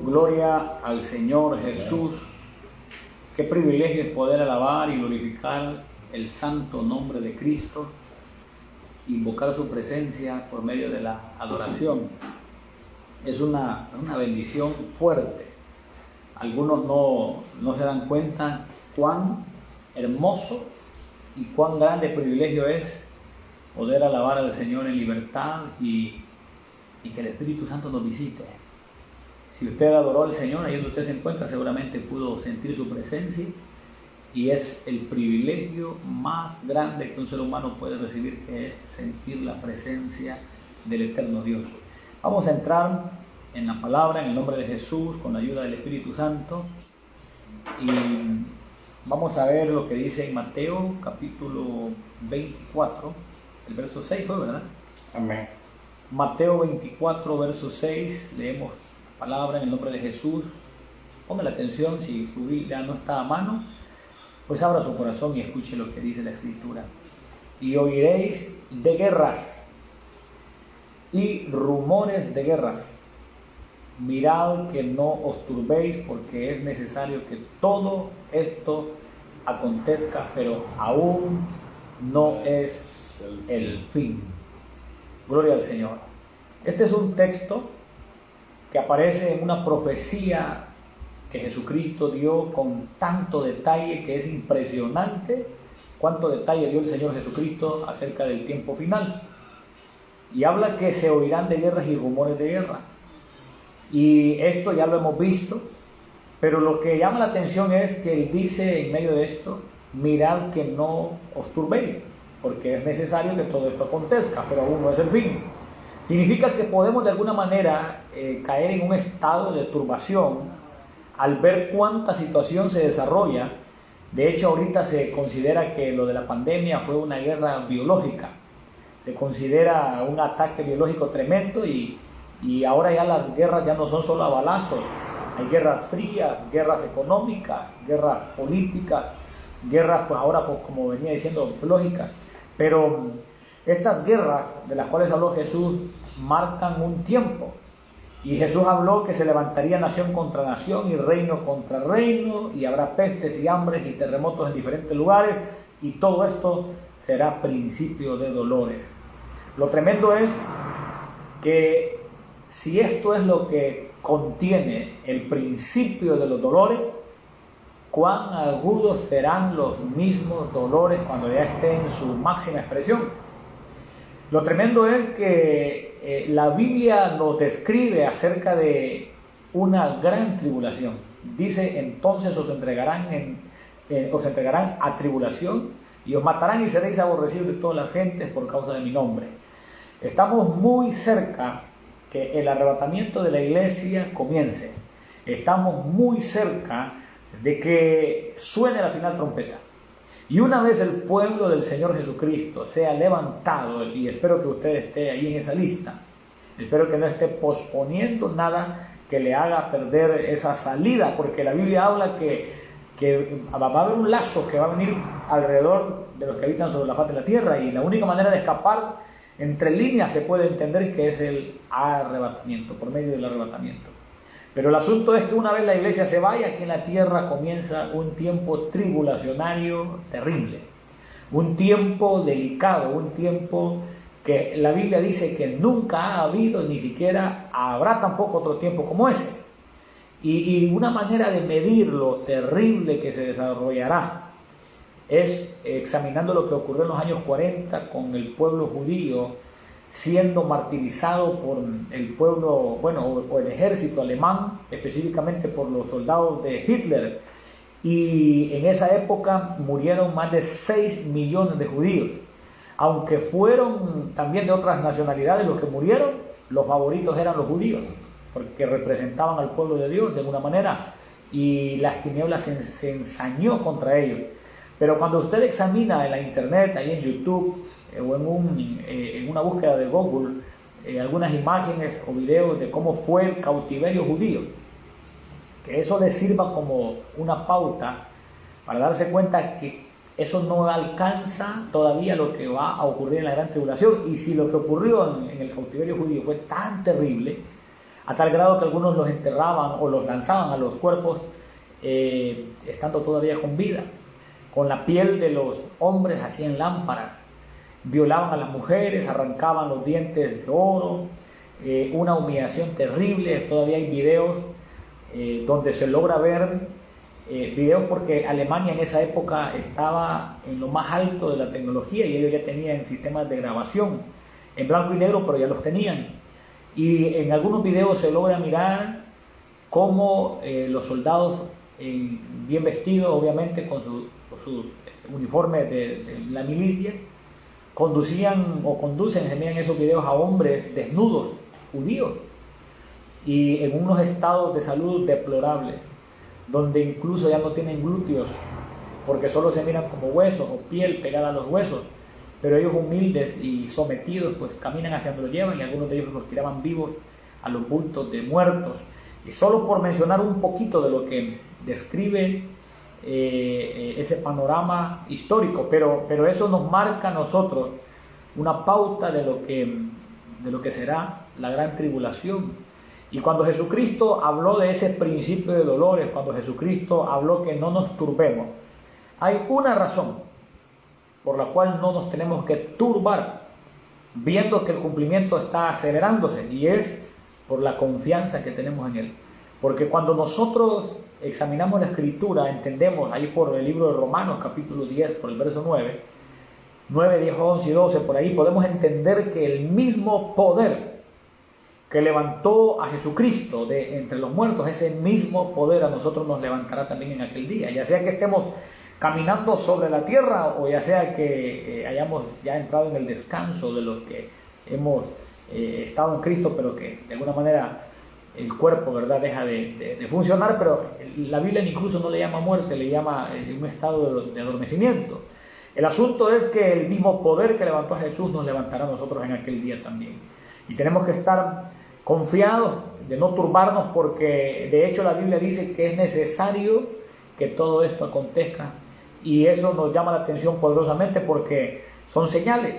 Gloria al Señor Jesús. Qué privilegio es poder alabar y glorificar el santo nombre de Cristo, invocar su presencia por medio de la adoración. Es una bendición fuerte. Algunos no se dan cuenta cuán hermoso y cuán grande privilegio es poder alabar al Señor en libertad y que el Espíritu Santo nos visite. Si usted adoró al Señor, ahí donde usted se encuentra, seguramente pudo sentir su presencia, y es el privilegio más grande que un ser humano puede recibir, que es sentir la presencia del eterno Dios. Vamos a entrar en la palabra, en el nombre de Jesús, con la ayuda del Espíritu Santo, y vamos a ver lo que dice en Mateo capítulo 24, el verso 6 fue, ¿verdad? Amén. Mateo 24, verso 6, leemos la palabra en el nombre de Jesús. Ponga la atención, si su Biblia no está a mano, pues abra su corazón y escuche lo que dice la Escritura. Y oiréis de guerras y rumores de guerras. Mirad que no os turbéis, porque es necesario que todo esto acontezca, pero aún no es el fin. Gloria al Señor. Este es un texto que aparece en una profecía que Jesucristo dio con tanto detalle que es impresionante cuánto detalle dio el Señor Jesucristo acerca del tiempo final. Y habla que se oirán de guerras y rumores de guerra. Y esto ya lo hemos visto, pero lo que llama la atención es que Él dice en medio de esto: mirad que no os turbéis, porque es necesario que todo esto acontezca, pero aún no es el fin. Significa que podemos de alguna manera caer en un estado de turbación al ver cuánta situación se desarrolla. De hecho, ahorita se considera que lo de la pandemia fue una guerra biológica. Se considera un ataque biológico tremendo, y ahora ya las guerras ya no son solo a balazos. Hay guerras frías, guerras económicas, guerras políticas, guerras, pues ahora, pues, como venía diciendo, lógicas. Pero estas guerras de las cuales habló Jesús marcan un tiempo. Y Jesús habló que se levantaría nación contra nación y reino contra reino, y habrá pestes y hambres y terremotos en diferentes lugares, y todo esto será principio de dolores. Lo tremendo es que si esto es lo que contiene el principio de los dolores, cuán agudos serán los mismos dolores cuando ya esté en su máxima expresión. Lo tremendo es que la Biblia nos describe acerca de una gran tribulación. Dice: entonces os entregarán a tribulación, y os matarán, y seréis aborrecidos de todas las gentes por causa de mi nombre. Estamos muy cerca que el arrebatamiento de la iglesia comience. Estamos muy cerca de que suene la final trompeta. Y una vez el pueblo del Señor Jesucristo sea levantado, y espero que usted esté ahí en esa lista, espero que no esté posponiendo nada que le haga perder esa salida, porque la Biblia habla que va a haber un lazo que va a venir alrededor de los que habitan sobre la faz de la tierra, y la única manera de escapar, entre líneas se puede entender que es el arrebatamiento, por medio del arrebatamiento. Pero el asunto es que una vez la iglesia se vaya, aquí en la tierra comienza un tiempo tribulacionario terrible, un tiempo delicado, un tiempo que la Biblia dice que nunca ha habido, ni siquiera habrá tampoco otro tiempo como ese. Y una manera de medir lo terrible que se desarrollará es examinando lo que ocurrió en los años 40 con el pueblo judío siendo martirizado por el pueblo, o el ejército alemán, específicamente por los soldados de Hitler. Y en esa época murieron más de 6 millones de judíos. Aunque fueron también de otras nacionalidades los que murieron, los favoritos eran los judíos, porque representaban al pueblo de Dios de alguna manera, y las tinieblas se ensañó contra ellos. Pero cuando usted examina en la internet, ahí en YouTube, o en una búsqueda de Google, algunas imágenes o videos de cómo fue el cautiverio judío, que eso le sirva como una pauta para darse cuenta que eso no alcanza todavía lo que va a ocurrir en la gran tribulación. Y si lo que ocurrió en el cautiverio judío fue tan terrible, a tal grado que algunos los enterraban o los lanzaban a los cuerpos estando todavía con vida. Con la piel de los hombres hacían lámparas, violaban a las mujeres, arrancaban los dientes de oro, una humillación terrible. Todavía hay videos donde se logra ver videos, porque Alemania en esa época estaba en lo más alto de la tecnología y ellos ya tenían sistemas de grabación en blanco y negro, pero ya los tenían. Y en algunos videos se logra mirar cómo los soldados bien vestidos, obviamente con sus uniformes de la milicia, conducen, se miran esos videos a hombres desnudos, judíos, y en unos estados de salud deplorables, donde incluso ya no tienen glúteos, porque solo se miran como huesos o piel pegada a los huesos, pero ellos humildes y sometidos pues caminan hacia donde lo llevan, y algunos de ellos los tiraban vivos a los bultos de muertos. Y solo por mencionar un poquito de lo que describe ese panorama histórico, pero eso nos marca a nosotros una pauta de lo que será la gran tribulación. Y cuando Jesucristo habló de ese principio de dolores, cuando Jesucristo habló que no nos turbemos, hay una razón por la cual no nos tenemos que turbar, viendo que el cumplimiento está acelerándose, y es por la confianza que tenemos en Él. Porque cuando nosotros examinamos la Escritura, entendemos ahí por el libro de Romanos, capítulo 10, por el verso 9, 10, 11 y 12, por ahí podemos entender que el mismo poder que levantó a Jesucristo de entre los muertos, ese mismo poder a nosotros nos levantará también en aquel día, ya sea que estemos caminando sobre la tierra o ya sea que hayamos ya entrado en el descanso de los que hemos estado en Cristo, pero que de alguna manera el cuerpo, ¿verdad?, deja de funcionar. Pero la Biblia incluso no le llama muerte, le llama un estado de adormecimiento. El asunto es que el mismo poder que levantó a Jesús nos levantará a nosotros en aquel día también, y tenemos que estar confiados de no turbarnos, porque de hecho la Biblia dice que es necesario que todo esto acontezca, y eso nos llama la atención poderosamente porque son señales.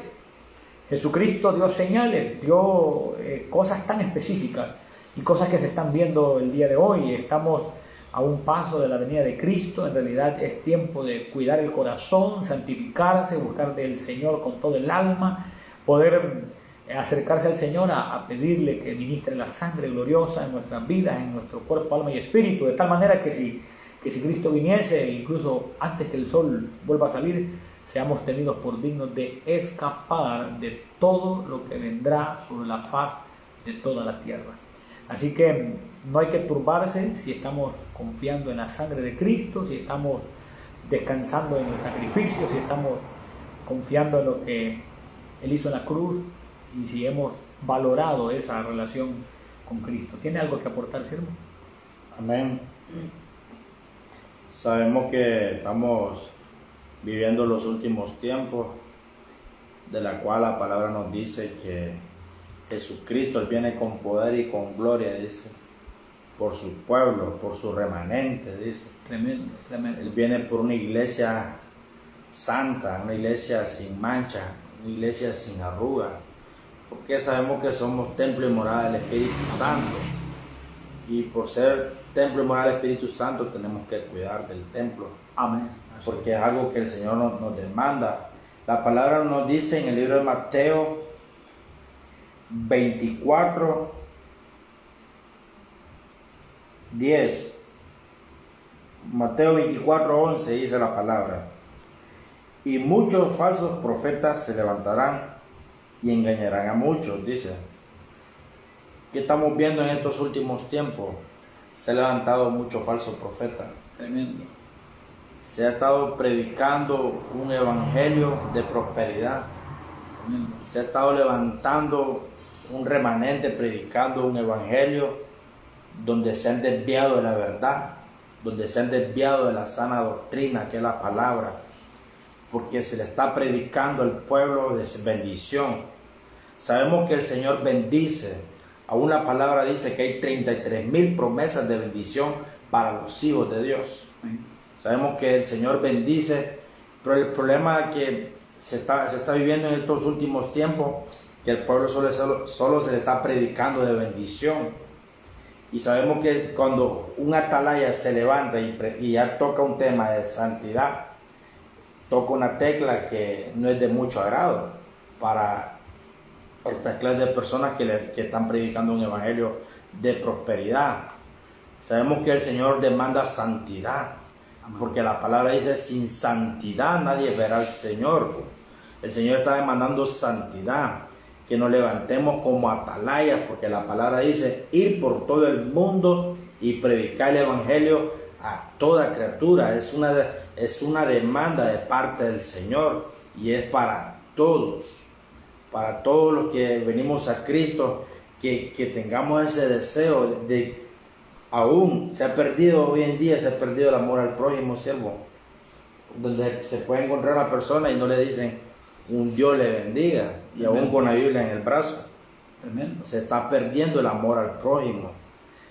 Jesucristo dio señales, dio cosas tan específicas y cosas que se están viendo el día de hoy. Estamos a un paso de la venida de Cristo. En realidad es tiempo de cuidar el corazón, santificarse, buscar del Señor con todo el alma, poder acercarse al Señor a pedirle que ministre la sangre gloriosa en nuestras vidas, en nuestro cuerpo, alma y espíritu, de tal manera que si Cristo viniese, incluso antes que el sol vuelva a salir, seamos tenidos por dignos de escapar de todo lo que vendrá sobre la faz de toda la tierra. Así que no hay que turbarse si estamos confiando en la sangre de Cristo, si estamos descansando en el sacrificio, si estamos confiando en lo que Él hizo en la cruz, y si hemos valorado esa relación con Cristo. ¿Tiene algo que aportar, siervo? Amén. Sabemos que estamos viviendo los últimos tiempos, de la cual la palabra nos dice que Jesucristo viene con poder y con gloria, dice, por su pueblo, por su remanente, dice. Tremendo, tremendo. Él viene por una iglesia santa, una iglesia sin mancha, una iglesia sin arruga, porque sabemos que somos templo y morada del Espíritu Santo, y por ser templo y morada del Espíritu Santo tenemos que cuidar del templo. Amén. Porque es algo que el Señor nos demanda. La palabra nos dice en el libro de Mateo 24, 10. Mateo 24, 11 dice la palabra: y muchos falsos profetas se levantarán y engañarán a muchos, dice. ¿Qué estamos viendo en estos últimos tiempos? Se ha levantado muchos falsos profetas. Tremendo. Se ha estado predicando un evangelio de prosperidad. Tremendo. Se ha estado levantando un remanente predicando un evangelio donde se han desviado de la verdad, donde se han desviado de la sana doctrina que es la palabra, porque se le está predicando al pueblo de bendición. Sabemos que el Señor bendice. Aún la palabra dice que hay 33,000 promesas de bendición para los hijos de Dios. Sabemos que el Señor bendice, pero el problema que se está viviendo en estos últimos tiempos, que el pueblo solo se le está predicando de bendición. Y sabemos que cuando un atalaya se levanta y ya toca un tema de santidad, toca una tecla que no es de mucho agrado para esta clase de personas que están predicando un evangelio de prosperidad. Sabemos que el Señor demanda santidad, porque la palabra dice: sin santidad nadie verá al Señor. El Señor está demandando santidad, que nos levantemos como atalayas, porque la palabra dice: ir por todo el mundo y predicar el evangelio a toda criatura. Es una demanda de parte del Señor, y es para todos los que venimos a Cristo, que tengamos ese deseo de... Aún se ha perdido hoy en día, se ha perdido el amor al prójimo, siervo, donde se puede encontrar a una persona y no le dicen un Dios le bendiga, y aún con la Biblia en el brazo. Tremendo. Se está perdiendo el amor al prójimo.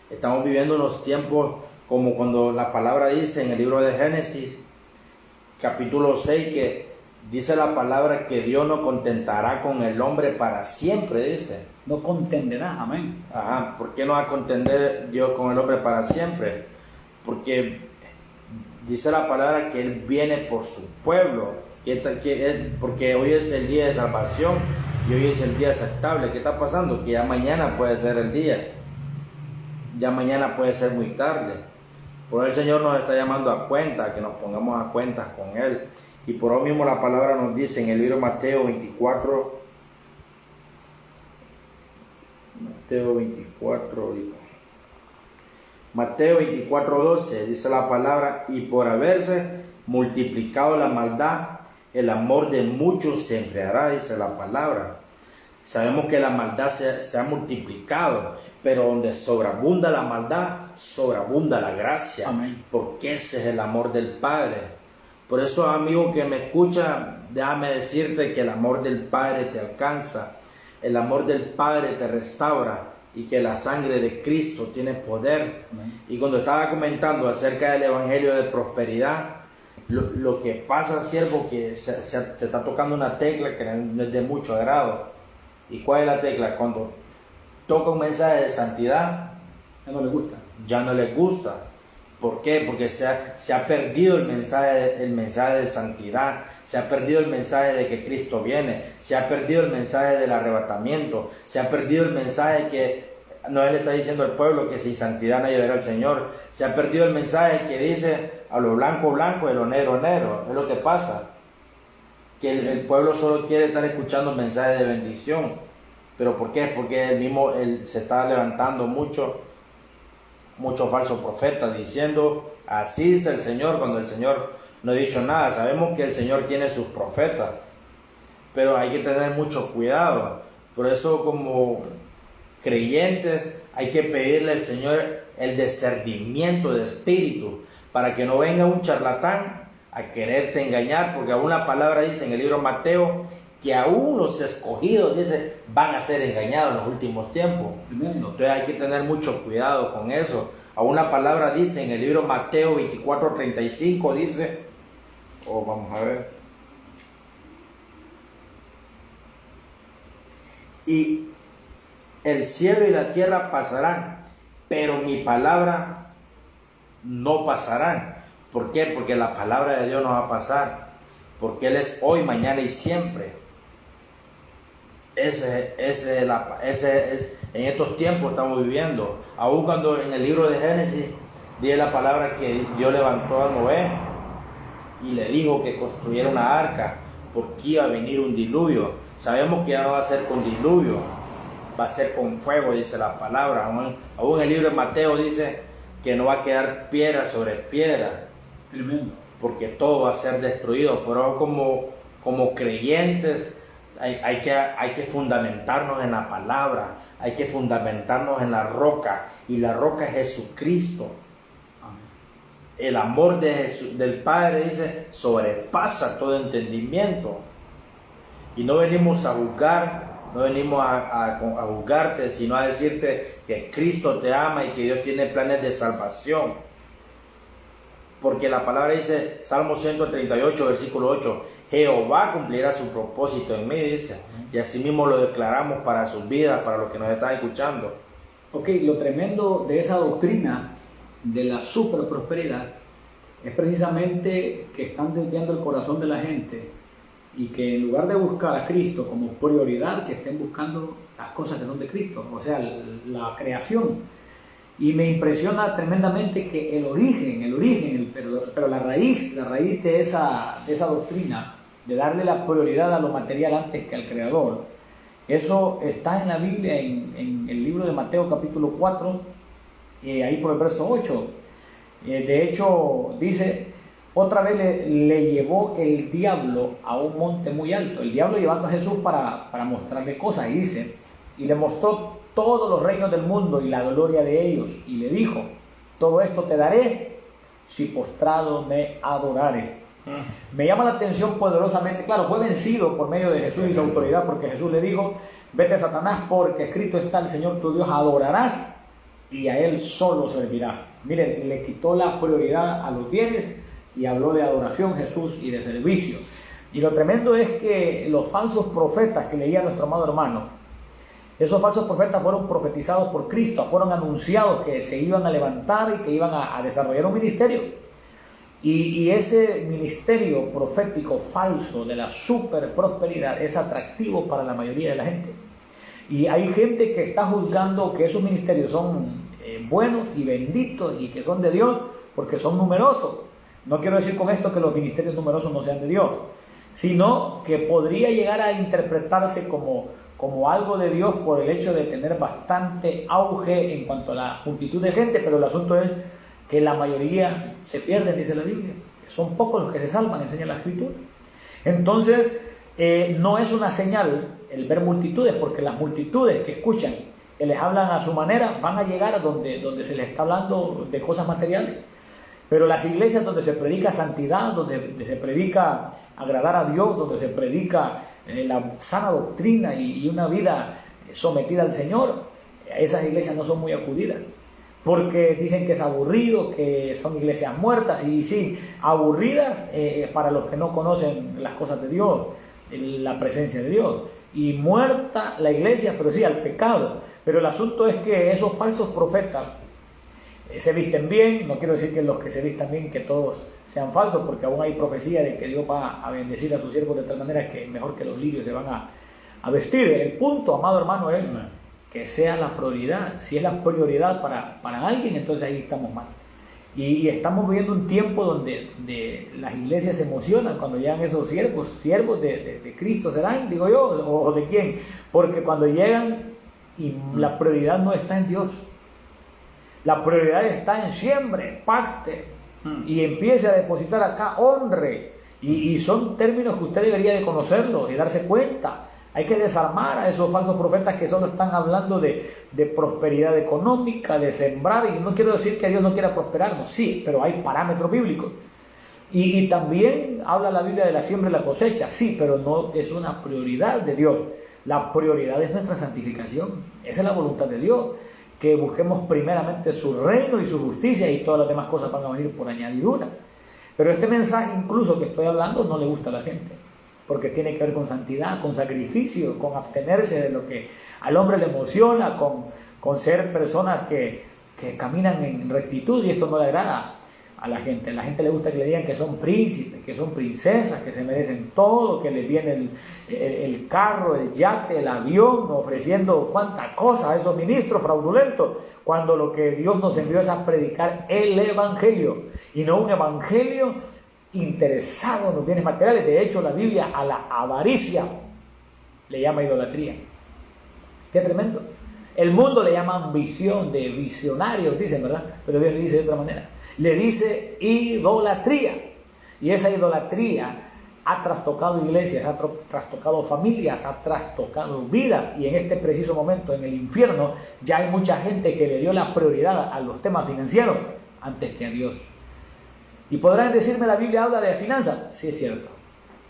Estamos viviendo unos tiempos como cuando la palabra dice en el libro de Génesis, capítulo 6, que dice la palabra que Dios no contentará con el hombre para siempre, dice. No contenderás, amén. Ajá, ¿por qué no va a contender Dios con el hombre para siempre? Porque dice la palabra que Él viene por su pueblo, porque hoy es el día de salvación y hoy es el día aceptable. ¿Qué está pasando? Que ya mañana puede ser el día, ya mañana puede ser muy tarde. Por eso el Señor nos está llamando a cuenta, que nos pongamos a cuentas con Él. Y por eso mismo la palabra nos dice en el libro de Mateo 24, Mateo 24:12, dice la palabra: y por haberse multiplicado la maldad, el amor de muchos se enfriará, dice la palabra. Sabemos que la maldad se ha multiplicado, pero donde sobreabunda la maldad, sobreabunda la gracia. Amén. Porque ese es el amor del Padre. Por eso, amigo que me escucha, déjame decirte que el amor del Padre te alcanza, el amor del Padre te restaura, y que la sangre de Cristo tiene poder. Amén. Y cuando estaba comentando acerca del evangelio de prosperidad, lo que pasa, siervo, que te está tocando una tecla que no es de mucho agrado. ¿Y cuál es la tecla? Cuando toca un mensaje de santidad, Ya no le gusta. ya no les gusta. ¿Por qué? Porque se ha perdido el mensaje de santidad, se ha perdido el mensaje de que Cristo viene, se ha perdido el mensaje del arrebatamiento, se ha perdido el mensaje que Noé le está diciendo al pueblo que sin santidad nadie verá al Señor, se ha perdido el mensaje que dice a lo blanco blanco y a lo negro negro. Es lo que pasa, que el pueblo solo quiere estar escuchando mensajes de bendición. ¿Pero por qué? Porque él se está levantando muchos falsos profetas diciendo: así dice el Señor, cuando el Señor no ha dicho nada. Sabemos que el Señor tiene sus profetas, pero hay que tener mucho cuidado. Por eso, como creyentes, hay que pedirle al Señor el discernimiento de espíritu, para que no venga un charlatán a quererte engañar, porque aún la palabra dice en el libro de Mateo que aún los escogidos, dice, van a ser engañados en los últimos tiempos. Tremendo. Entonces hay que tener mucho cuidado con eso. Aún la palabra dice en el libro Mateo 24:35, dice, vamos a ver, y el cielo y la tierra pasarán, pero mi palabra no pasarán. ¿Por qué? Porque la palabra de Dios no va a pasar, porque Él es hoy, mañana y siempre. En estos tiempos estamos viviendo. Aún cuando en el libro de Génesis dice la palabra que Dios levantó a Noé y le dijo que construyera una arca, porque iba a venir un diluvio. Sabemos que ya no va a ser con diluvio, va a ser con fuego, dice la palabra. Aún en el libro de Mateo dice que no va a quedar piedra sobre piedra. Tremendo. Porque todo va a ser destruido. Pero como creyentes hay que fundamentarnos en la palabra, hay que fundamentarnos en la roca, y la roca es Jesucristo. Amén. El amor del Padre, dice, sobrepasa todo entendimiento. Y no venimos a juzgar, no venimos a juzgarte, sino a decirte que Cristo te ama y que Dios tiene planes de salvación. Porque la palabra dice, Salmo 138, versículo 8, Jehová cumplirá su propósito en mí, dice. Y así mismo lo declaramos para sus vidas, para los que nos están escuchando. Ok, lo tremendo de esa doctrina de la super prosperidad es precisamente que están desviando el corazón de la gente y que en lugar de buscar a Cristo como prioridad, que estén buscando las cosas que son de Cristo, o sea, la creación. Y me impresiona tremendamente que el origen, pero la raíz de esa doctrina, de darle la prioridad a lo material antes que al Creador, eso está en la Biblia, en el libro de Mateo capítulo 4, ahí por el verso 8. De hecho, dice, otra vez le llevó el diablo a un monte muy alto. El diablo llevando a Jesús para mostrarle cosas, y dice, y le mostró todos los reinos del mundo y la gloria de ellos, y le dijo, todo esto te daré si postrado me adorares. Me llama la atención poderosamente, claro, fue vencido por medio de Jesús y su autoridad, porque Jesús le dijo, vete Satanás, porque escrito está, el Señor tu Dios adorarás y a Él solo servirás. Miren, le quitó la prioridad a los bienes y habló de adoración Jesús y de servicio. Y lo tremendo es que los falsos profetas que leía nuestro amado hermano, esos falsos profetas fueron profetizados por Cristo, fueron anunciados que se iban a levantar y que iban a desarrollar un ministerio. Y ese ministerio profético falso de la super prosperidad es atractivo para la mayoría de la gente. Y hay gente que está juzgando que esos ministerios son buenos y benditos y que son de Dios porque son numerosos. No quiero decir con esto que los ministerios numerosos no sean de Dios, sino que podría llegar a interpretarse como algo de Dios por el hecho de tener bastante auge en cuanto a la multitud de gente, pero el asunto es que la mayoría se pierden, dice la Biblia. Son pocos los que se salvan, enseña la Escritura. Entonces, no es una señal el ver multitudes, porque las multitudes que escuchan, que les hablan a su manera, van a llegar a donde se les está hablando de cosas materiales. Pero las iglesias donde se predica santidad, donde se predica agradar a Dios, donde se predica la sana doctrina y una vida sometida al Señor, esas iglesias no son muy acudidas, porque dicen que es aburrido, que son iglesias muertas, y sí, aburridas para los que no conocen las cosas de Dios, la presencia de Dios, y muerta la iglesia, pero sí al pecado. Pero el asunto es que esos falsos profetas se visten bien. No quiero decir que los que se vistan bien que todos sean falsos, porque aún hay profecía de que Dios va a bendecir a sus siervos de tal manera que mejor que los lirios se van a vestir. El punto, amado hermano, es que sea la prioridad. Si es la prioridad para alguien, entonces ahí estamos mal. Y estamos viviendo un tiempo donde las iglesias se emocionan cuando llegan esos siervos de Cristo serán, digo yo, o de quién, porque cuando llegan y la prioridad no está en Dios, la prioridad está en siembre, pacte y empiece a depositar acá, honre, y son términos que usted debería de conocerlos y darse cuenta. Hay que desarmar a esos falsos profetas que solo están hablando de prosperidad económica, de sembrar, y no quiero decir que Dios no quiera prosperarnos, sí, pero hay parámetros bíblicos. Y también habla la Biblia de la siembra y la cosecha, sí, pero no es una prioridad de Dios. La prioridad es nuestra santificación, esa es la voluntad de Dios, que busquemos primeramente su reino y su justicia, y todas las demás cosas van a venir por añadidura. Pero este mensaje incluso que estoy hablando no le gusta a la gente, porque tiene que ver con santidad, con sacrificio, con abstenerse de lo que al hombre le emociona, con ser personas que caminan en rectitud, y esto no le agrada a la gente. A la gente le gusta que le digan que son príncipes, que son princesas, que se merecen todo, que les viene el carro, el yate, el avión, ofreciendo cuánta cosa a esos ministros fraudulentos, cuando lo que Dios nos envió es a predicar el evangelio, y no un evangelio interesado en los bienes materiales. De hecho, la Biblia a la avaricia le llama idolatría. Qué tremendo. El mundo le llama ambición, de visionarios, dicen, ¿verdad? Pero Dios le dice de otra manera. Le dice idolatría. Y esa idolatría ha trastocado iglesias, ha trastocado familias, ha trastocado vidas. Y en este preciso momento, en el infierno, ya hay mucha gente que le dio la prioridad a los temas financieros antes que a Dios. Y podrán decirme, la Biblia habla de finanzas. Sí, es cierto.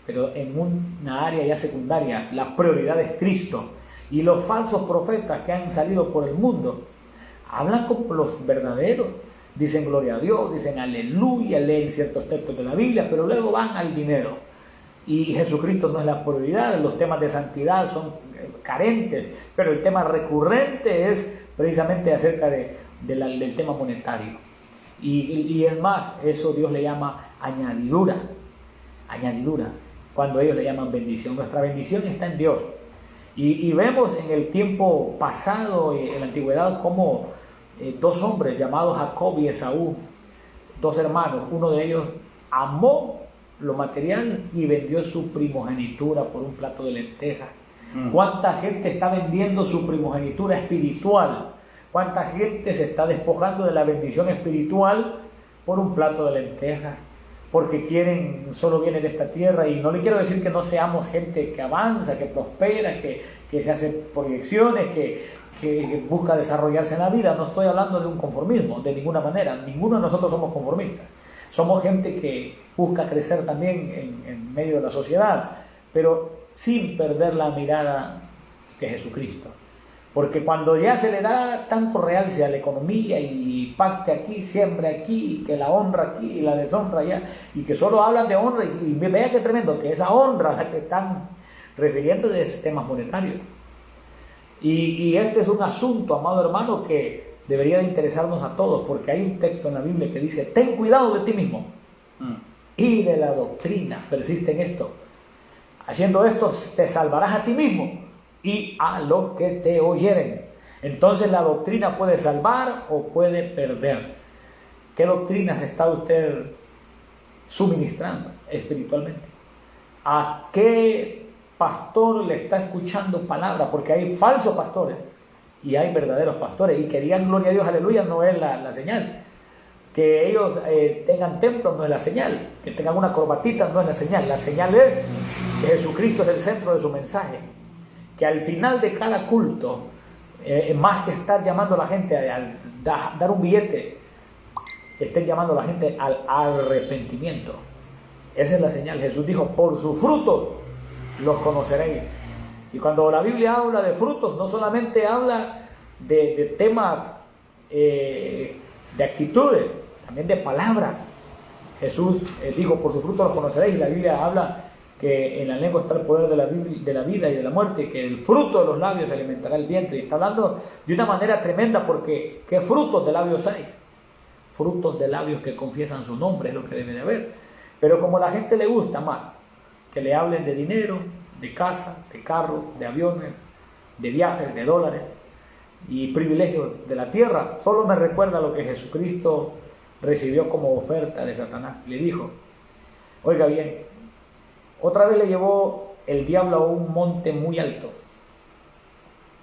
Pero en una área ya secundaria, la prioridad es Cristo. Y los falsos profetas que han salido por el mundo hablan como los verdaderos. Dicen gloria a Dios, dicen aleluya, leen ciertos textos de la Biblia, pero luego van al dinero. Y Jesucristo no es la prioridad. Los temas de santidad son carentes, pero el tema recurrente es precisamente acerca del tema monetario. Y es más, eso Dios le llama añadidura, cuando ellos le llaman bendición. Nuestra bendición está en Dios. Y vemos en el tiempo pasado, en la antigüedad, como dos hombres llamados Jacob y Esaú, dos hermanos, uno de ellos amó lo material y vendió su primogenitura por un plato de lentejas. ¿Cuánta gente está vendiendo su primogenitura espiritual? ¿Cuánta gente se está despojando de la bendición espiritual por un plato de lentejas? Porque solo viene de esta tierra. Y no le quiero decir que no seamos gente que avanza, que prospera, que se hace proyecciones, que busca desarrollarse en la vida. No estoy hablando de un conformismo, de ninguna manera. Ninguno de nosotros somos conformistas. Somos gente que busca crecer también en medio de la sociedad, pero sin perder la mirada de Jesucristo. Porque cuando ya se le da tanto realce a la economía y pacte aquí, siempre aquí, y que la honra aquí y la deshonra allá, y que solo hablan de honra, y vea qué tremendo, que esa honra a la que están refiriendo de temas monetarios. Y este es un asunto, amado hermano, que debería de interesarnos a todos, porque hay un texto en la Biblia que dice: ten cuidado de ti mismo y de la doctrina, persiste en esto. Haciendo esto te salvarás a ti mismo y a los que te oyeren. Entonces la doctrina puede salvar o puede perder. ¿Qué doctrinas está usted suministrando espiritualmente? ¿A qué pastor le está escuchando palabra? Porque hay falsos pastores y hay verdaderos pastores, y que digan gloria a Dios, aleluya, no es la señal. Que ellos tengan templos no es la señal. Que tengan una corbatita no es la señal. La señal es que Jesucristo es el centro de su mensaje. Que al final de cada culto, más que estar llamando a la gente a dar un billete, estén llamando a la gente al arrepentimiento. Esa es la señal. Jesús dijo: por sus frutos los conoceréis. Y cuando la Biblia habla de frutos, no solamente habla de temas, de actitudes, también de palabras. Jesús dijo: por sus frutos los conoceréis. Y la Biblia habla que en la lengua está el poder de la vida y de la muerte, que el fruto de los labios alimentará el vientre. Y está hablando de una manera tremenda, porque ¿qué frutos de labios hay? Frutos de labios que confiesan su nombre, es lo que debe de haber. Pero como a la gente le gusta más que le hablen de dinero, de casa, de carros, de aviones, de viajes, de dólares y privilegios de la tierra, solo me recuerda lo que Jesucristo recibió como oferta de Satanás. Le dijo: oiga bien, otra vez le llevó el diablo a un monte muy alto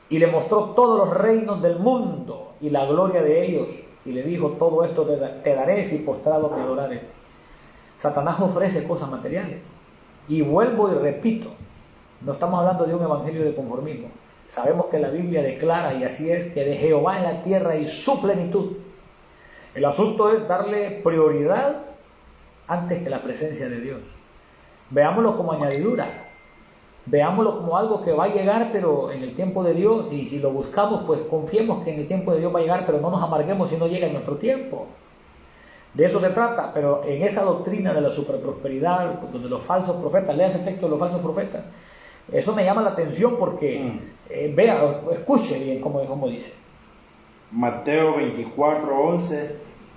y le mostró todos los reinos del mundo y la gloria de ellos, y le dijo: todo esto te daré si postrado me adorares. Satanás ofrece cosas materiales, y vuelvo y repito, no estamos hablando de un evangelio de conformismo. Sabemos que la Biblia declara, y así es, que de Jehová es la tierra y su plenitud. El asunto es darle prioridad antes que la presencia de Dios. Veámoslo como añadidura, veámoslo como algo que va a llegar, pero en el tiempo de Dios, y si lo buscamos, pues confiemos que en el tiempo de Dios va a llegar, pero no nos amarguemos si no llega en nuestro tiempo. De eso se trata. Pero en esa doctrina de la superprosperidad, donde los falsos profetas, lea ese texto de los falsos profetas, eso me llama la atención porque, vea, escuche bien cómo dice. Mateo 24:11: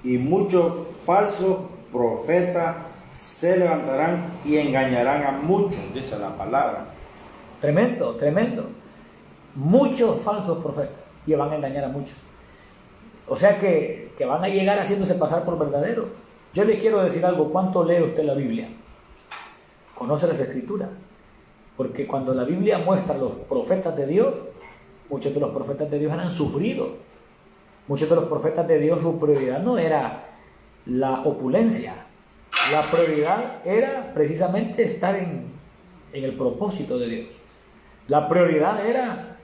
y muchos falsos profetas se levantarán y engañarán a muchos, dice la palabra. Tremendo, tremendo. Muchos falsos profetas, y van a engañar a muchos. O sea que van a llegar haciéndose pasar por verdaderos. Yo le quiero decir algo: ¿cuánto lee usted la Biblia? ¿Conoce las Escrituras? Porque cuando la Biblia muestra a los profetas de Dios, muchos de los profetas de Dios eran sufridos. Muchos de los profetas de Dios, su prioridad no era la opulencia. La prioridad era precisamente estar en el propósito de Dios. La prioridad era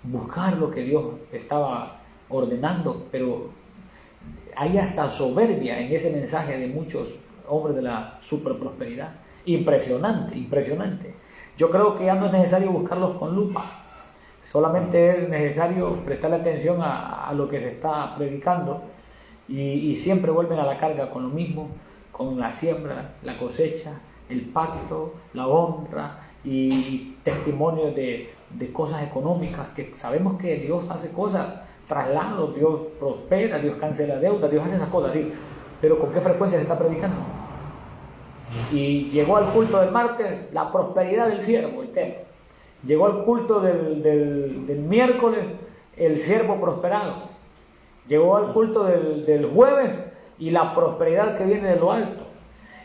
buscar lo que Dios estaba ordenando, pero hay hasta soberbia en ese mensaje de muchos hombres de la superprosperidad. Impresionante, impresionante. Yo creo que ya no es necesario buscarlos con lupa, solamente es necesario prestarle atención a lo que se está predicando, y siempre vuelven a la carga con lo mismo, con la siembra, la cosecha, el pacto, la honra y testimonios de cosas económicas, que sabemos que Dios hace cosas traslados, Dios prospera, Dios cancela deuda, Dios hace esas cosas, sí. Pero ¿con qué frecuencia se está predicando? Y llegó al culto del martes la prosperidad del siervo, el tema. Llegó al culto del miércoles el siervo prosperado. Llegó al culto del jueves y la prosperidad que viene de lo alto.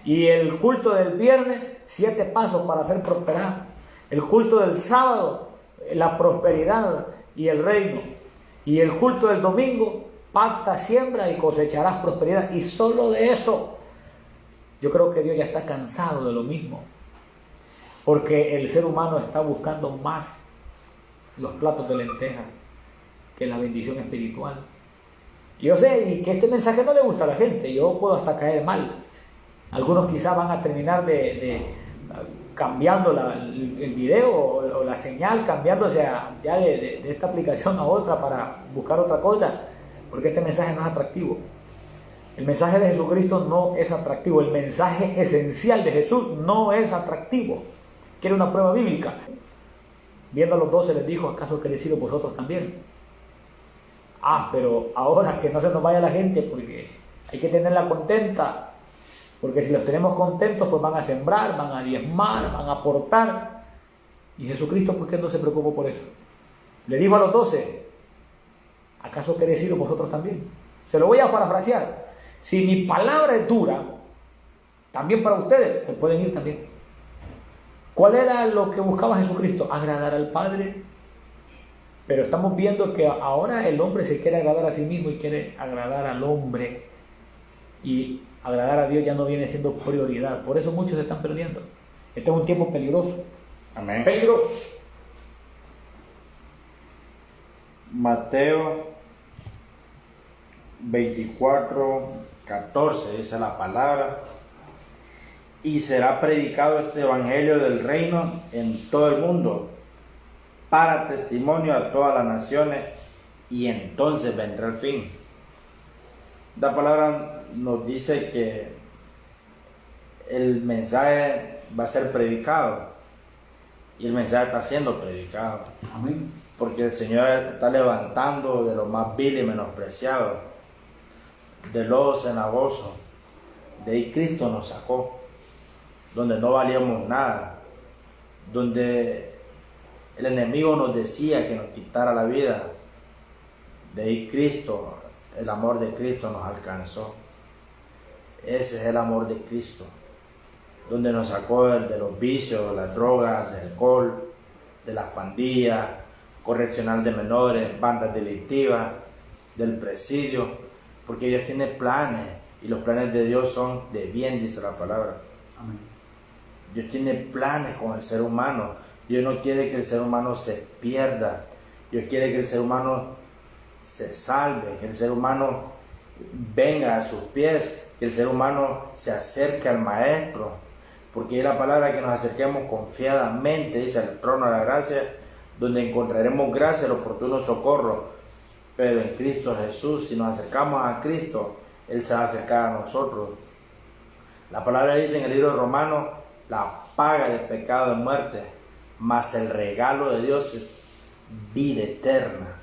Y el culto del viernes, 7 pasos para ser prosperado. El culto del sábado, la prosperidad y el reino. Y el culto del domingo, pacta, siembra y cosecharás prosperidad. Y solo de eso, yo creo que Dios ya está cansado de lo mismo. Porque el ser humano está buscando más los platos de lentejas que la bendición espiritual. Yo sé y que este mensaje no le gusta a la gente, yo puedo hasta caer mal. Algunos quizás van a terminar cambiando el video o la señal, cambiándose ya de esta aplicación a otra para buscar otra cosa, porque este mensaje no es atractivo. El mensaje de Jesucristo no es atractivo, el mensaje esencial de Jesús no es atractivo. ¿Quiere una prueba bíblica? Viendo a los 12 les dijo, ¿acaso queréis ir vosotros también? Pero ahora que no se nos vaya la gente, porque hay que tenerla contenta, porque si los tenemos contentos, pues van a sembrar, van a diezmar, van a aportar. Y Jesucristo, ¿por qué no se preocupó por eso? Le dijo a los 12, ¿acaso queréis ir vosotros también? Se lo voy a parafrasear. Si mi palabra es dura, también para ustedes, pues pueden ir también. ¿Cuál era lo que buscaba Jesucristo? Agradar al Padre. Pero estamos viendo que ahora el hombre se quiere agradar a sí mismo y quiere agradar al hombre. Y agradar a Dios ya no viene siendo prioridad. Por eso muchos se están perdiendo. Este es un tiempo peligroso. Amén. Peligroso. Mateo 24:14 dice la palabra: y será predicado este evangelio del reino en todo el mundo para testimonio a todas las naciones, y entonces vendrá el fin. La palabra nos dice que el mensaje va a ser predicado, y el mensaje está siendo predicado. Amén. Porque el Señor está levantando de lo más vil y menospreciado, de lodo cenagoso. De ahí Cristo nos sacó, donde no valíamos nada, donde el enemigo nos decía que nos quitara la vida. De ahí Cristo, el amor de Cristo nos alcanzó. Ese es el amor de Cristo, donde nos sacó de los vicios, de las drogas, del alcohol, de las pandillas, correccional de menores, bandas delictivas, del presidio, porque Dios tiene planes, y los planes de Dios son de bien, dice la palabra. Amén. Dios tiene planes con el ser humano. Dios no quiere que el ser humano se pierda. Dios quiere que el ser humano se salve, que el ser humano venga a sus pies, que el ser humano se acerque al Maestro, porque es la palabra que nos acerquemos confiadamente, dice, al trono de la gracia, donde encontraremos gracia y el oportuno socorro. Pero en Cristo Jesús, si nos acercamos a Cristo, Él se va a acercar a nosotros. La palabra dice en el libro de Romanos: la paga del pecado es muerte, mas el regalo de Dios es vida eterna.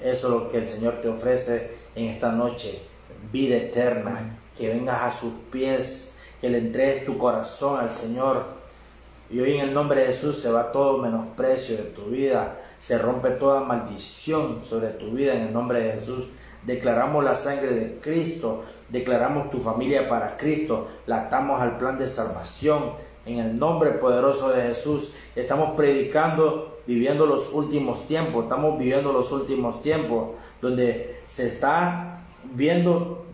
Eso es lo que el Señor te ofrece en esta noche, vida eterna. Que vengas a sus pies, que le entregues tu corazón al Señor. Y hoy en el nombre de Jesús se va todo menosprecio de tu vida, se rompe toda maldición sobre tu vida en el nombre de Jesús. Declaramos la sangre de Cristo, declaramos tu familia para Cristo, la atamos al plan de salvación en el nombre poderoso de Jesús. Estamos predicando, viviendo los últimos tiempos, estamos viviendo los últimos tiempos, donde se está viendo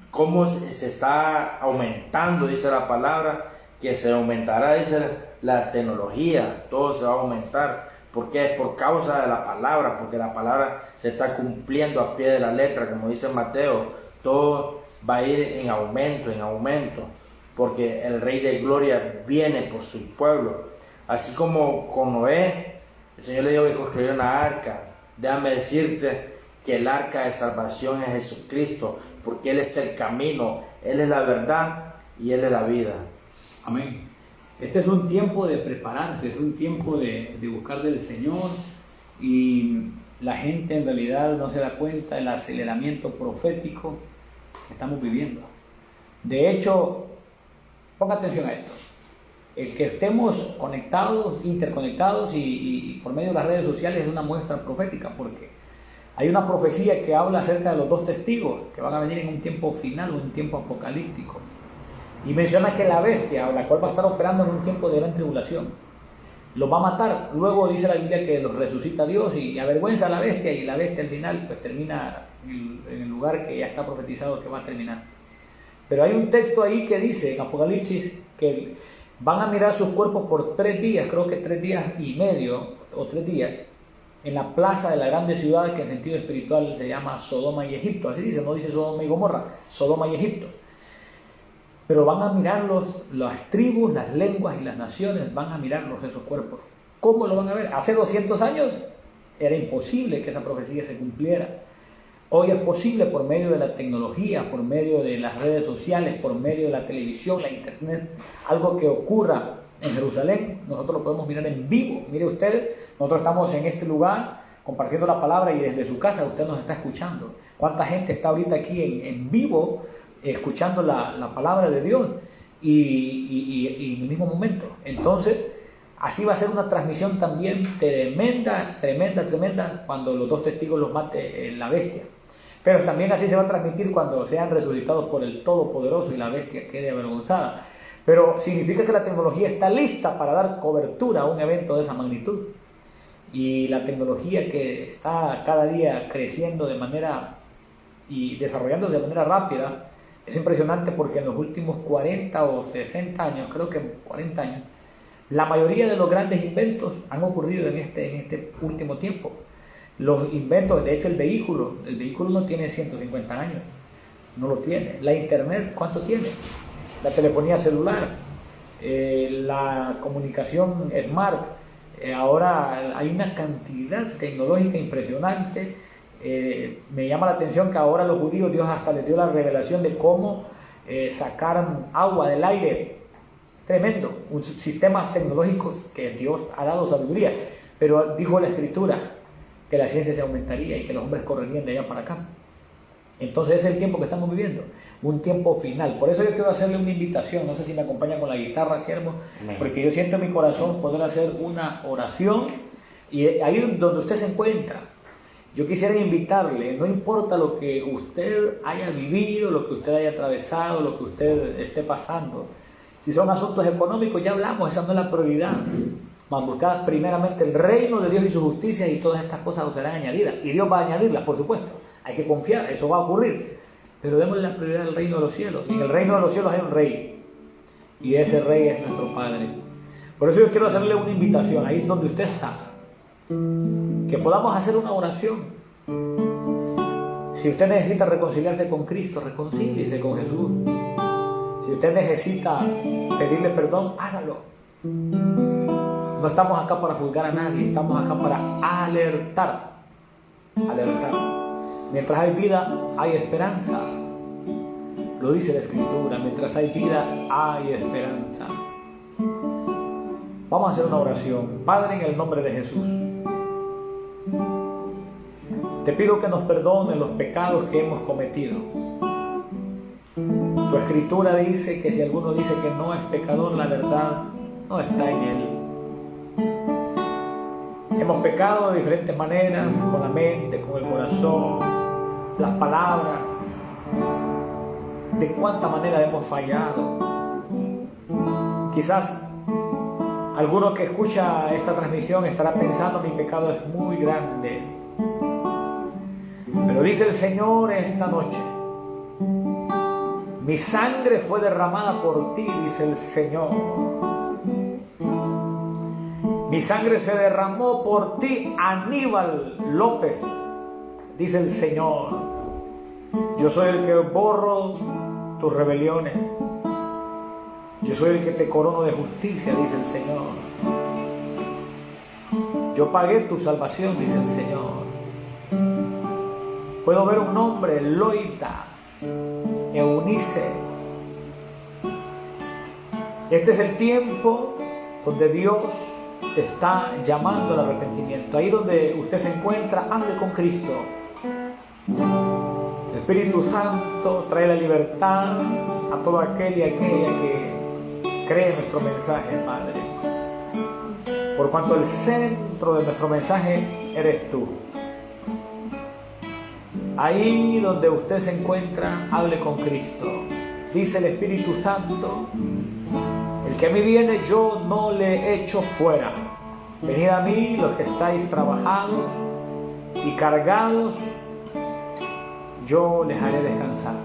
cómo se está aumentando, dice la palabra, que se aumentará, dice la tecnología, todo se va a aumentar. ¿Por qué? Por causa de la palabra, porque la palabra se está cumpliendo a pie de la letra, como dice Mateo, todo va a ir en aumento, porque el Rey de Gloria viene por su pueblo. Así como con Noé, el Señor le dijo que construyera una arca. Déjame decirte que el arca de salvación es Jesucristo, porque Él es el camino, Él es la verdad y Él es la vida. Amén. Este es un tiempo de prepararse, es un tiempo de buscar del Señor, y la gente en realidad no se da cuenta del aceleramiento profético que estamos viviendo. De hecho, ponga atención a esto. El que estemos conectados, interconectados y por medio de las redes sociales es una muestra profética, porque hay una profecía que habla acerca de los dos testigos que van a venir en un tiempo final, un tiempo apocalíptico. Y menciona que la bestia, la cual va a estar operando en un tiempo de gran tribulación, los va a matar. Luego dice la Biblia que los resucita Dios y avergüenza a la bestia, y la bestia al final pues termina en el lugar que ya está profetizado que va a terminar. Pero hay un texto ahí que dice en Apocalipsis que van a mirar sus cuerpos por 3 días, creo que 3 días y medio o 3 días, en la plaza de la grande ciudad que en sentido espiritual se llama Sodoma y Egipto. Así dice, no dice Sodoma y Gomorra, Sodoma y Egipto. Pero van a mirarlos, las tribus, las lenguas y las naciones van a mirarlos esos cuerpos. ¿Cómo lo van a ver? Hace 200 años era imposible que esa profecía se cumpliera. Hoy es posible por medio de la tecnología, por medio de las redes sociales, por medio de la televisión, la internet. Algo que ocurra en Jerusalén, nosotros lo podemos mirar en vivo. Mire usted, nosotros estamos en este lugar compartiendo la palabra y desde su casa usted nos está escuchando. ¿Cuánta gente está ahorita aquí en vivo escuchando la palabra de Dios y en el mismo momento? Entonces, así va a ser una transmisión también tremenda cuando los 2 testigos los mate la bestia. Pero también así se va a transmitir cuando sean resucitados por el Todopoderoso y la bestia quede avergonzada. Pero significa que la tecnología está lista para dar cobertura a un evento de esa magnitud. Y la tecnología que está cada día creciendo de manera y desarrollándose de manera rápida es impresionante, porque en los últimos 40 o 60 años, creo que 40 años, la mayoría de los grandes inventos han ocurrido en este último tiempo. Los inventos, de hecho el vehículo no tiene 150 años, no lo tiene. La internet, ¿cuánto tiene? La telefonía celular, la comunicación smart, ahora hay una cantidad tecnológica impresionante. Me llama la atención que ahora los judíos, Dios hasta les dio la revelación de cómo sacar agua del aire. Tremendo, sistemas tecnológicos que Dios ha dado sabiduría. Pero dijo la Escritura que la ciencia se aumentaría y que los hombres correrían de allá para acá. Entonces es el tiempo que estamos viviendo, un tiempo final. Por eso yo quiero hacerle una invitación, no sé si me acompaña con la guitarra, siervo, porque yo siento en mi corazón poder hacer una oración, y ahí donde usted se encuentra, yo quisiera invitarle, no importa lo que usted haya vivido, lo que usted haya atravesado, lo que usted esté pasando. Si son asuntos económicos, ya hablamos, esa no es la prioridad. Mas buscar primeramente el reino de Dios y su justicia, y todas estas cosas os serán añadidas. Y Dios va a añadirlas, por supuesto. Hay que confiar, eso va a ocurrir. Pero démosle la prioridad al reino de los cielos. Y en el reino de los cielos hay un rey. Y ese rey es nuestro Padre. Por eso yo quiero hacerle una invitación, ahí donde usted está, que podamos hacer una oración. Si usted necesita reconciliarse con Cristo, reconcíliese con Jesús. Si usted necesita pedirle perdón, hágalo. No estamos acá para juzgar a nadie, estamos acá para alertar. Mientras hay vida, hay esperanza. Lo dice la Escritura, mientras hay vida, hay esperanza. Vamos a hacer una oración. Padre, en el nombre de Jesús, te pido que nos perdones los pecados que hemos cometido. Tu Escritura dice que si alguno dice que no es pecador, la verdad no está en él. Hemos pecado de diferentes maneras, con la mente, con el corazón, las palabras. De cuánta manera hemos fallado. Quizás alguno que escucha esta transmisión estará pensando: mi pecado es muy grande. Pero dice el Señor esta noche: mi sangre fue derramada por ti, dice el Señor. Mi sangre se derramó por ti, Aníbal López, dice el Señor. Yo soy el que borro tus rebeliones. Yo soy el que te corono de justicia, dice el Señor. Yo pagué tu salvación, dice el Señor. Puedo ver un nombre, Loida, Eunice. Este es el tiempo donde Dios te está llamando al arrepentimiento. Ahí donde usted se encuentra, hable con Cristo. El Espíritu Santo trae la libertad a todo aquel y aquella que cree nuestro mensaje, Padre. Por cuanto el centro de nuestro mensaje eres tú. Ahí donde usted se encuentra, hable con Cristo. Dice el Espíritu Santo: el que a mí viene, yo no le echo fuera. Venid a mí los que estáis trabajados y cargados, yo les haré descansar.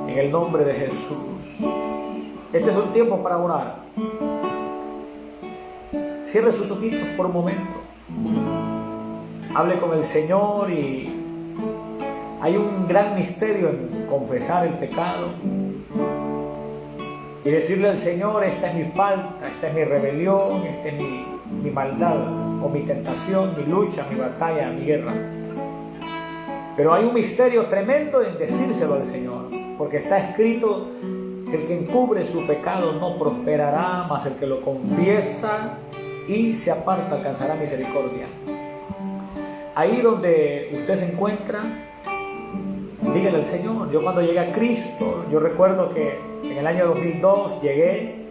En el nombre de Jesús. Este es un tiempo para orar. Cierre sus ojitos por un momento. Hable con el Señor, y hay un gran misterio en confesar el pecado y decirle al Señor: esta es mi falta, esta es mi rebelión, esta es mi maldad, o mi tentación, mi lucha, mi batalla, mi guerra. Pero hay un misterio tremendo en decírselo al Señor, porque está escrito que el que encubre su pecado no prosperará, mas el que lo confiesa y se aparta alcanzará misericordia. Ahí donde usted se encuentra, dígale al Señor. Yo cuando llegué a Cristo, yo recuerdo que en el año 2002 llegué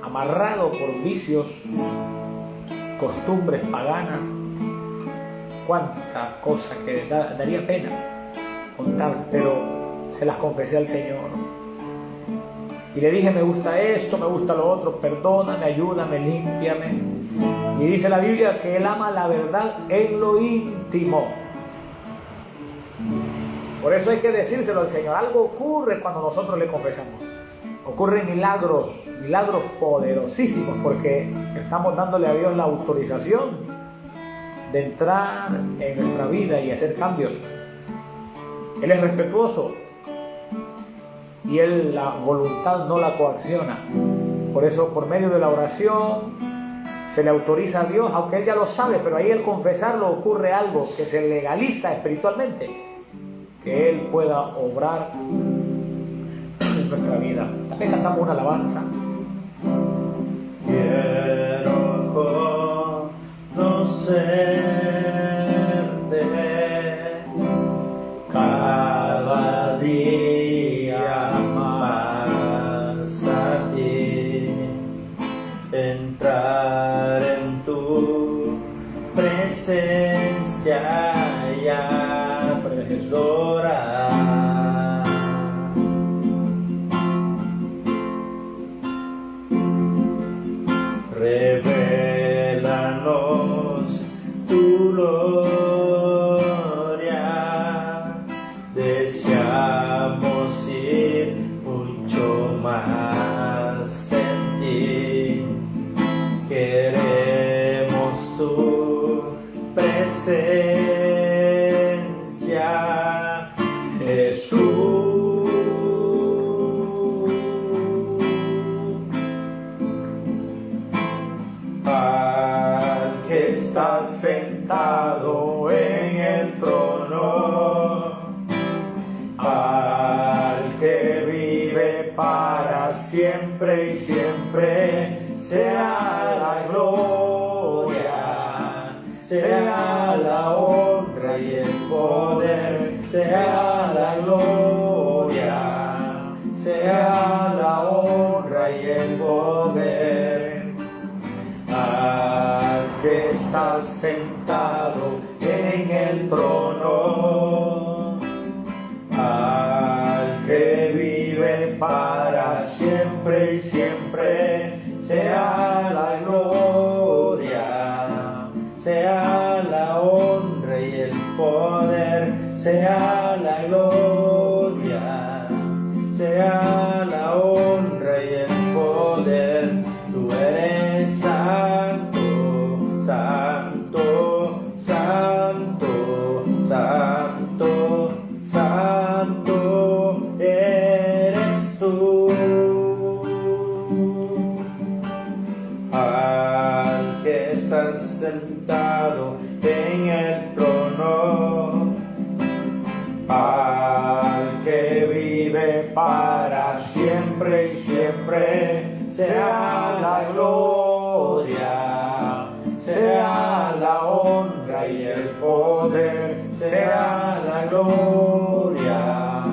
amarrado por vicios, costumbres paganas, cuánta cosa que daría pena contar, pero se las confesé al Señor. Y le dije: me gusta esto, me gusta lo otro, perdóname, ayúdame, límpiame. Y dice la Biblia que Él ama la verdad en lo íntimo. Por eso hay que decírselo al Señor. Algo ocurre cuando nosotros le confesamos. Ocurren milagros poderosísimos, porque estamos dándole a Dios la autorización de entrar en nuestra vida y hacer cambios. Él es respetuoso y Él la voluntad no la coacciona. Por eso, por medio de la oración, se le autoriza a Dios, aunque Él ya lo sabe, pero ahí al confesarlo ocurre algo que se legaliza espiritualmente, que Él pueda obrar en nuestra vida. También cantamos una alabanza. Quiero conocerte cada día más a ti, entrar en tu presencia y adorar. Revélanos tu gloria, deseamos ir mucho más en ti, queremos tu presencia, Jesús. Al que está sentado en el trono, al que vive para siempre y siempre, sea la gloria, sea la honra y el poder, sea la gloria, sea la honra y el poder. Al que está sentado en el trono, al que vive para siempre y siempre, sea la gloria, sea la honra y el poder, sea la gloria, sea la honra y el poder. Tú eres santo, santo, santo, santo, santo eres tú. Al que estás sentado en el trono, sea la gloria, sea la honra y el poder, sea la gloria,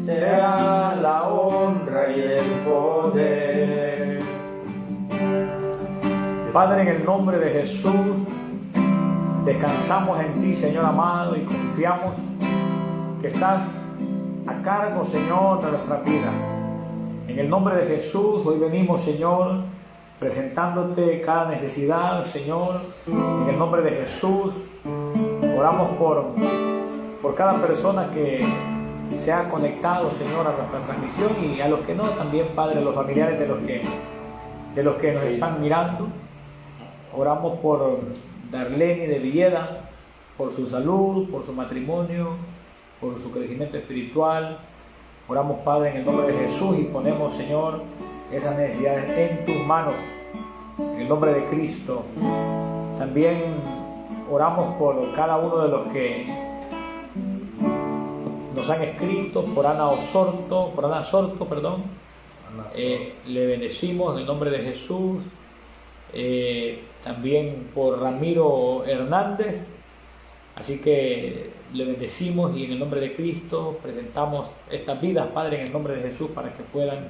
sea la honra y el poder. Padre, en el nombre de Jesús, descansamos en ti, Señor amado, y confiamos que estás a cargo, Señor, de nuestra vida. En el nombre de Jesús, hoy venimos, Señor, presentándote cada necesidad, Señor. En el nombre de Jesús, oramos por cada persona que se ha conectado, Señor, a nuestra transmisión, y a los que no, también, Padre, los familiares de los que nos están mirando. Oramos por Darlene de Villeda, por su salud, por su matrimonio, por su crecimiento espiritual. Oramos, Padre, en el nombre de Jesús, y ponemos, Señor, esas necesidades en tus manos, en el nombre de Cristo. También oramos por cada uno de los que nos han escrito, por Ana Sorto, le bendecimos en el nombre de Jesús. También por Ramiro Hernández, así que le bendecimos, y en el nombre de Cristo presentamos estas vidas, Padre, en el nombre de Jesús, para que puedan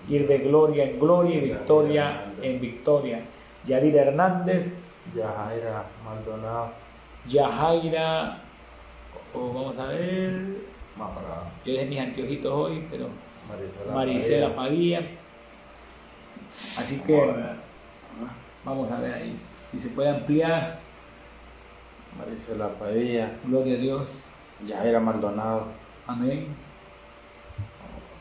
ir de gloria en gloria y victoria en victoria. Yadir Hernández, Yajaira Maldonado, Yajaira, vamos a ver, más para yo dejé mis anteojitos hoy, pero Marisela Padilla. Así que vamos a ver ahí si se puede ampliar. Marisela Padilla, Gloria a Dios. Yajaira Maldonado. Amén.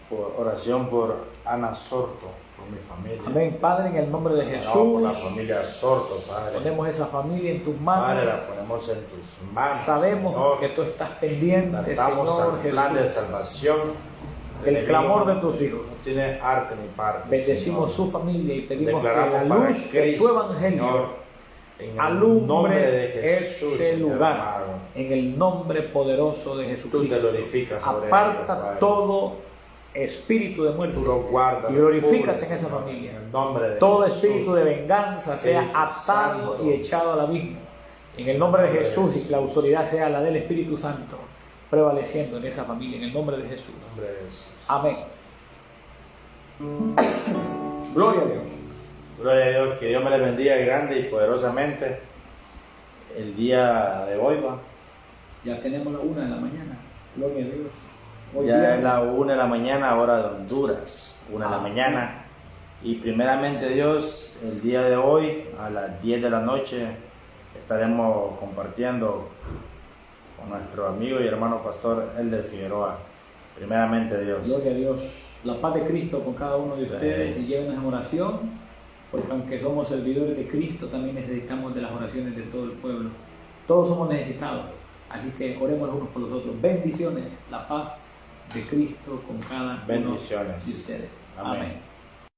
Por oración por Ana Sorto, por mi familia. Amén. Padre, en el nombre de Jesús, Por la familia Sorto, Padre. ponemos esa familia en tus manos. Padre, la ponemos en tus manos. Sabemos, Señor, que tú estás pendiente, estamos Señor al plan de Jesús, salvación. del clamor de tus hijos. No tiene arte ni parte. Bendecimos Señor. su familia y pedimos que Declaramos la para luz de Cristo, tu evangelio Señor, en el alumbre nombre de Jesús, ese Señor lugar, amado. en el nombre poderoso de Tú te Jesucristo. glorificas sobre Aparta ellos, Padre. todo espíritu de muerte Tú los guardas, y glorifícate cubres, en esa Señor, familia. en el nombre de Todo Jesús. espíritu de venganza sea Espíritu atado Santo. y echado al abismo. En el nombre de Jesús, y que la autoridad sea la del Espíritu Santo, prevaleciendo en esa familia, en el nombre de Jesús. En el nombre de Jesús. Amén. Gloria a Dios. Gloria a Dios, que Dios me les bendiga grande y poderosamente el día de hoy, va. Ya tenemos la 1 de la mañana. Gloria a Dios. Hoy Ya día- es la 1 de la mañana, hora de Honduras, 1 de la mañana. Y primeramente Dios, el día de hoy, a las 10 de la noche, estaremos compartiendo con nuestro amigo y hermano pastor Elder Figueroa. Primeramente Dios. Gloria a Dios. La paz de Cristo con cada uno de ustedes, y llévenos en oración, porque aunque somos servidores de Cristo, también necesitamos de las oraciones de todo el pueblo. Todos somos necesitados, así que oremos los unos por los otros. Bendiciones, la paz de Cristo con cada uno Bendiciones. de ustedes. Amén. Amén.